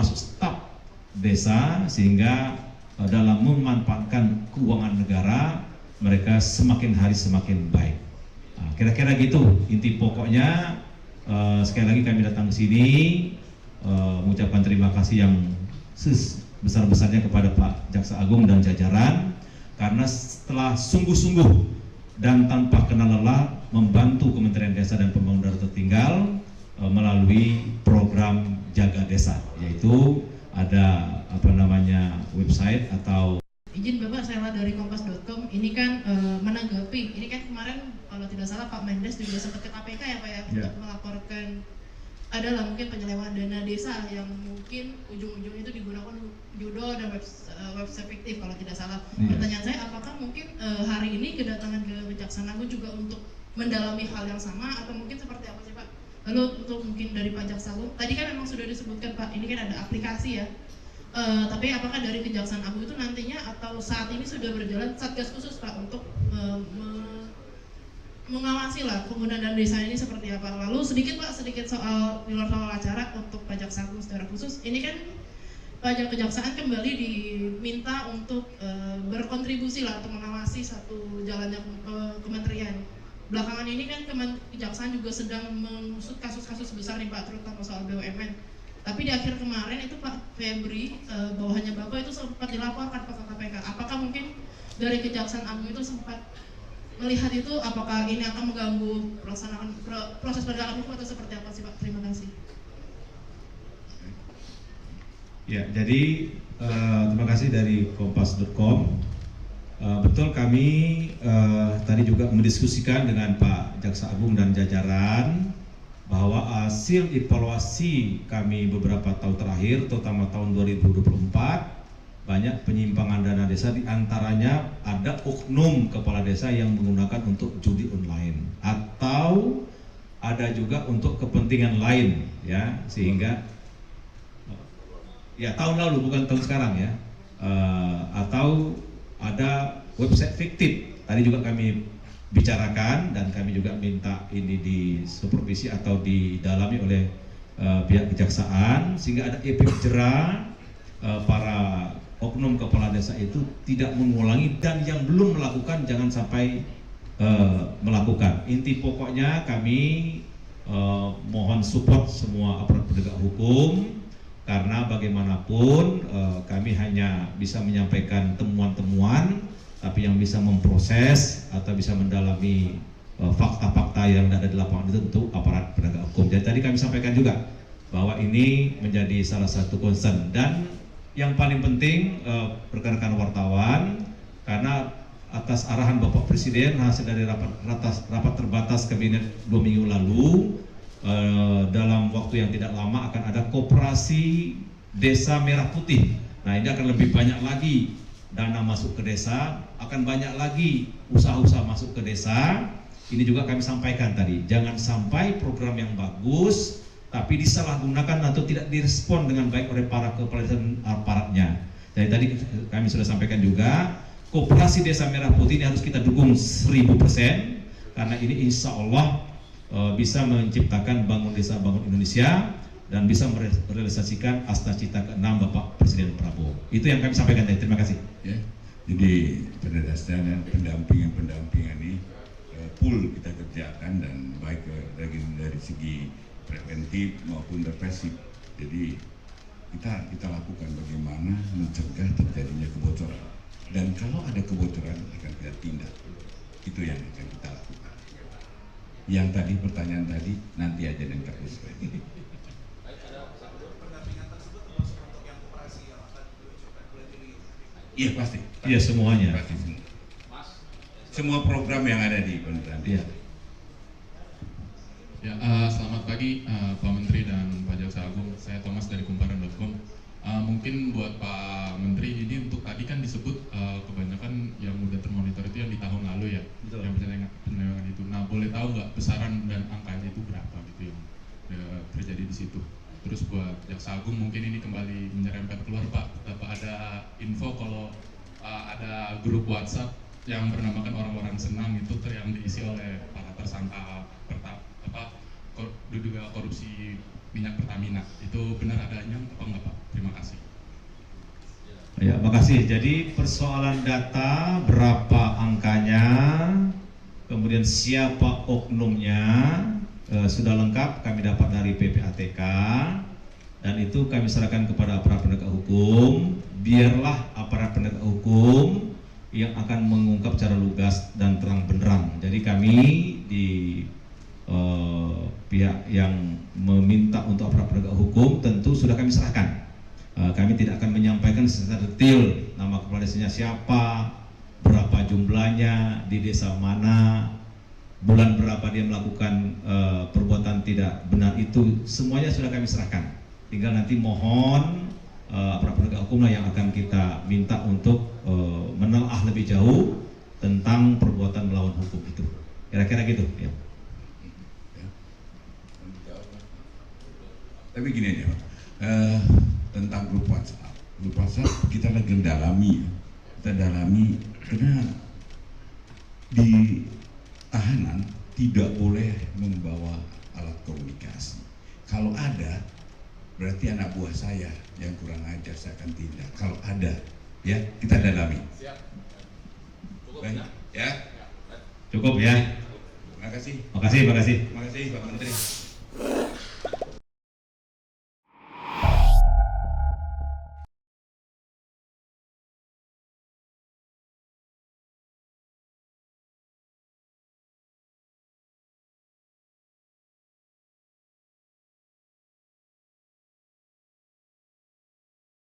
termasuk staf desa, sehingga dalam memanfaatkan keuangan negara mereka semakin hari semakin baik. Nah, kira-kira gitu inti pokoknya. Sekali lagi kami datang ke sini mengucapkan terima kasih yang sebesar-besarnya kepada Pak Jaksa Agung dan jajaran, karena setelah sungguh-sungguh dan tanpa kenal lelah membantu Kementerian Desa dan Pembangunan Daerah Tertinggal melalui program Jaga Desa, yaitu ada website atau izin Bapak, saya dari kompas.com. Ini kan menanggapi, ini kan kemarin kalau tidak salah Pak Mendes juga sempat ke KPK ya Pak ya, untuk melaporkan adalah mungkin penyelewengan dana desa yang mungkin ujung-ujungnya itu digunakan judo dan website fiktif kalau tidak salah. Pertanyaan saya, apakah mungkin hari ini kedatangan ke Kejaksaan Agung juga untuk mendalami hal yang sama, atau mungkin seperti apa sih Pak? Lalu untuk mungkin dari Pak Jaksa Agung, tadi kan memang sudah disebutkan Pak, ini kan ada aplikasi ya. Tapi apakah dari Kejaksaan Agung itu nantinya atau saat ini sudah berjalan satgas khusus Pak untuk mengawasi lah penggunaan dana desa ini seperti apa? Lalu sedikit soal di luar soal acara untuk Pak Jaksa Agung secara khusus, ini kan pajak kejaksaan kembali diminta untuk berkontribusi lah untuk mengawasi satu jalannya kementerian. Belakangan ini kan kejaksaan juga sedang mengusut kasus-kasus besar nih Pak, terutama soal BUMN. Tapi di akhir kemarin itu Pak Febri, bawahannya Bapak itu sempat dilaporkan ke KPK. Apakah mungkin dari Kejaksaan Agung itu sempat melihat itu, apakah ini akan mengganggu pelaksanaan proses penegakan hukum atau seperti apa sih Pak? Terima kasih. Ya, jadi terima kasih dari kompas.com. Betul, kami tadi juga mendiskusikan dengan Pak Jaksa Agung dan jajaran bahwa hasil evaluasi kami beberapa tahun terakhir, terutama tahun 2024, banyak penyimpangan dana desa, diantaranya ada oknum kepala desa yang menggunakan untuk judi online, atau ada juga untuk kepentingan lain, ya, sehingga ya tahun lalu bukan tahun sekarang ya, atau ada website fiktif. Tadi juga kami bicarakan dan kami juga minta ini disupervisi atau didalami oleh pihak kejaksaan, sehingga ada efek jera para oknum kepala desa itu tidak mengulangi, dan yang belum melakukan jangan sampai melakukan. Inti pokoknya kami mohon support semua aparat penegak hukum, karena bagaimanapun kami hanya bisa menyampaikan temuan-temuan, tapi yang bisa memproses atau bisa mendalami fakta-fakta yang ada di lapangan itu tentu aparat penegak hukum. Jadi tadi kami sampaikan juga bahwa ini menjadi salah satu concern, dan yang paling penting rekan-rekan wartawan, karena atas arahan Bapak Presiden hasil dari rapat terbatas kabinet 2 minggu lalu, dalam waktu yang tidak lama akan ada koperasi desa merah putih. Nah, ini akan lebih banyak lagi dana masuk ke desa, akan banyak lagi usaha-usaha masuk ke desa. Ini juga kami sampaikan tadi, jangan sampai program yang bagus tapi disalahgunakan atau tidak direspon dengan baik oleh para kepala desa dan aparatnya. Jadi tadi kami sudah sampaikan juga, koperasi desa merah putih ini harus kita dukung 1000%, karena ini insya Allah bisa menciptakan bangun desa bangun Indonesia dan bisa merealisasikan Astra Cita ke-6 Bapak Presiden Prabowo. Itu yang kami sampaikan tadi. Terima kasih. Ya, jadi pada dasarnya pendampingan ini full kita kerjakan, dan baik dari segi preventif maupun represif. Jadi kita lakukan bagaimana mencegah terjadinya kebocoran, dan kalau ada kebocoran akan kita tindak. Itu yang akan kita lakukan. Yang tadi pertanyaan tadi nanti aja dan Kak Usman. Iya pasti. Iya semuanya. Pasti semua. Semua program yang ada di Kementerian. Iya. Ya, selamat pagi Pak Menteri dan Pak Jaksa Agung. Saya Thomas dari kumparan.com. Mungkin buat Pak Menteri, ini untuk tadi kan disebut kebanyakan yang udah termonitor itu yang di tahun lalu ya, betul, yang penyelewengan itu. Nah, boleh tahu nggak besaran dan angkanya itu berapa gitu yang terjadi di situ? Terus buat Jaksa Agung, mungkin ini kembali menyerempet keluar Pak, ada info kalau ada grup WhatsApp yang bernamakan orang-orang senang itu yang diisi oleh para tersangka diduga korupsi minyak Pertamina. Itu benar adanya apa enggak Pak? Terima Ya, makasih. Jadi persoalan data, berapa angkanya, kemudian siapa oknumnya, sudah lengkap kami dapat dari PPATK, dan itu kami serahkan kepada aparat penegak hukum. Biarlah aparat penegak hukum yang akan mengungkap secara lugas dan terang benderang. Jadi kami di pihak yang meminta untuk aparat penegak hukum tentu sudah kami serahkan. Kami tidak akan menyampaikan secara detail nama kepala desanya siapa, berapa jumlahnya, di desa mana, bulan berapa dia melakukan perbuatan tidak benar itu, semuanya sudah kami serahkan. Tinggal nanti mohon aparat penegak hukum lah yang akan kita minta untuk menelaah lebih jauh tentang perbuatan melawan hukum itu. Kira-kira gitu ya. Tapi gini aja Pak, tentang grup WhatsApp kita lagi dalami, karena di tahanan tidak boleh membawa alat komunikasi. Kalau ada, berarti anak buah saya yang kurang ajar, saya akan tindak. Kalau ada, ya kita dalami. Siap. Cukup Baik, ya. Cukup ya. Terima kasih. Makasih. Terima kasih Pak Menteri.